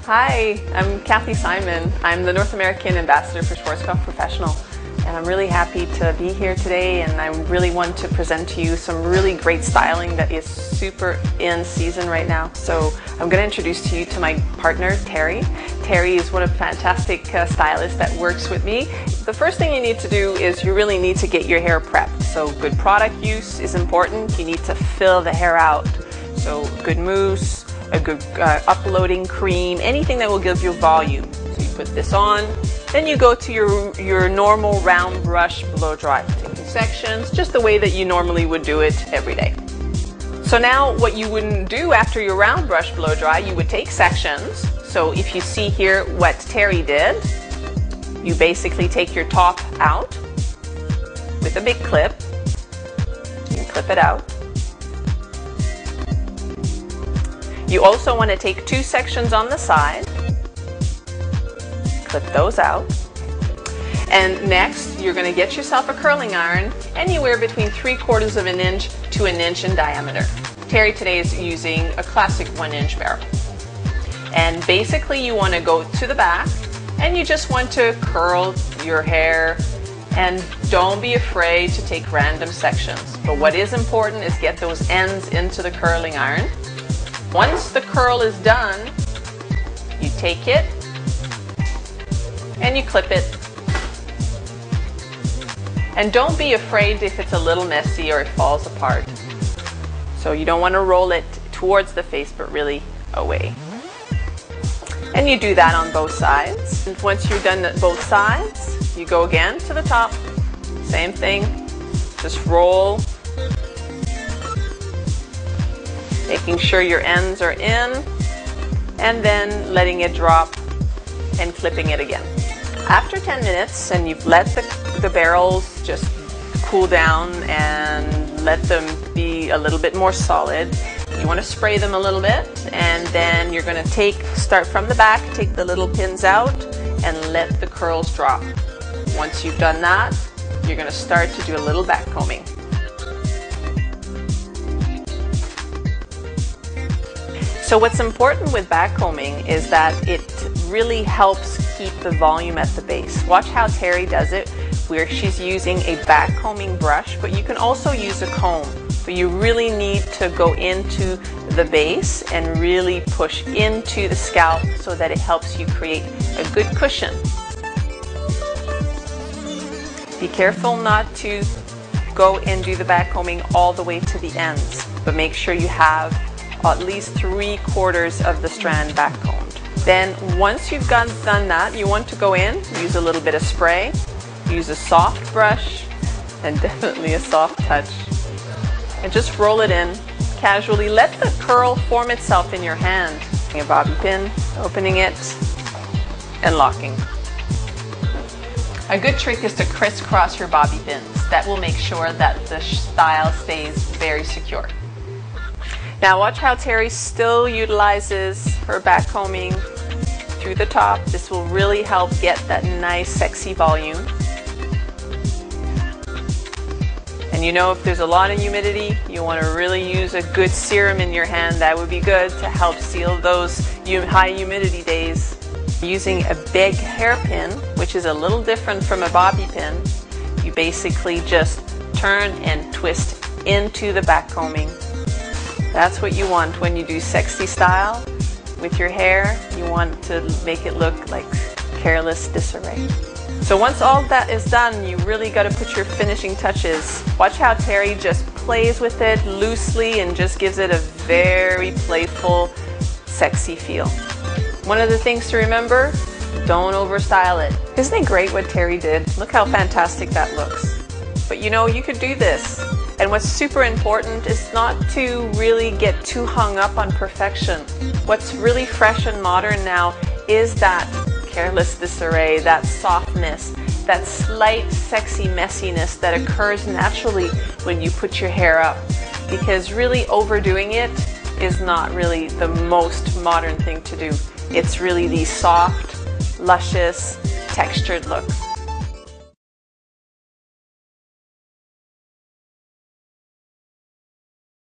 Hi, I'm Kathy Simon. I'm the North American Ambassador for Schwarzkopf Professional, and I'm really happy to be here today, and I really want to present to you some really great styling that is super in season right now. So I'm going to introduce to you to my partner, Terry. Terry is one of the fantastic stylists that works with me. The first thing you need to do is you really need to get your hair prepped. So good product use is important. You need to fill the hair out. So good mousse, a good uploading cream, anything that will give you volume. So you put this on, then you go to your normal round brush blow dry, taking sections just the way that you normally would do it every day. So now what you wouldn't do after your round brush blow dry, you would take sections. So if you see here what Terry did, you basically take your top out with a big clip. You can clip it out. You also want to take two sections on the side, clip those out, and next you're going to get yourself a curling iron anywhere between 3/4 of an inch to an inch in diameter. Terry today is using a classic 1-inch barrel. And basically you want to go to the back and you just want to curl your hair, and don't be afraid to take random sections. But what is important is get those ends into the curling iron. Once the curl is done, you take it and you clip it. And don't be afraid if it's a little messy or it falls apart. So you don't want to roll it towards the face, but really away. And you do that on both sides. And once you're done at both sides, you go again to the top. Same thing, just roll. Making sure your ends are in, and then letting it drop and clipping it again. After 10 minutes, and you've let the barrels just cool down and let them be a little bit more solid, you want to spray them a little bit, and then you're going to start from the back, take the little pins out, and let the curls drop. Once you've done that, you're going to start to do a little back combing. So what's important with backcombing is that it really helps keep the volume at the base. Watch how Terry does it, where she's using a backcombing brush, but you can also use a comb. But you really need to go into the base and really push into the scalp so that it helps you create a good cushion. Be careful not to go and do the backcombing all the way to the ends, but make sure you have at least 3/4 of the strand backcombed. Then once you've done that, you want to go in, use a little bit of spray, use a soft brush, and definitely a soft touch, and just roll it in casually. Let the curl form itself in your hand. A bobby pin, opening it, and locking. A good trick is to crisscross your bobby pins. That will make sure that the style stays very secure. Now watch how Terry still utilizes her backcombing through the top. This will really help get that nice sexy volume. And you know, if there's a lot of humidity, you want to really use a good serum in your hand. That would be good to help seal those high humidity days. Using a big hairpin, which is a little different from a bobby pin, you basically just turn and twist into the backcombing. That's what you want when you do sexy style with your hair. You want to make it look like careless disarray. So once all that is done, you really got to put your finishing touches. Watch how Terry just plays with it loosely and just gives it a very playful, sexy feel. One of the things to remember, don't overstyle it. Isn't it great what Terry did? Look how fantastic that looks. But you know, you could do this. And what's super important is not to really get too hung up on perfection. What's really fresh and modern now is that careless disarray, that softness, that slight sexy messiness that occurs naturally when you put your hair up. Because really overdoing it is not really the most modern thing to do. It's really the soft, luscious, textured look.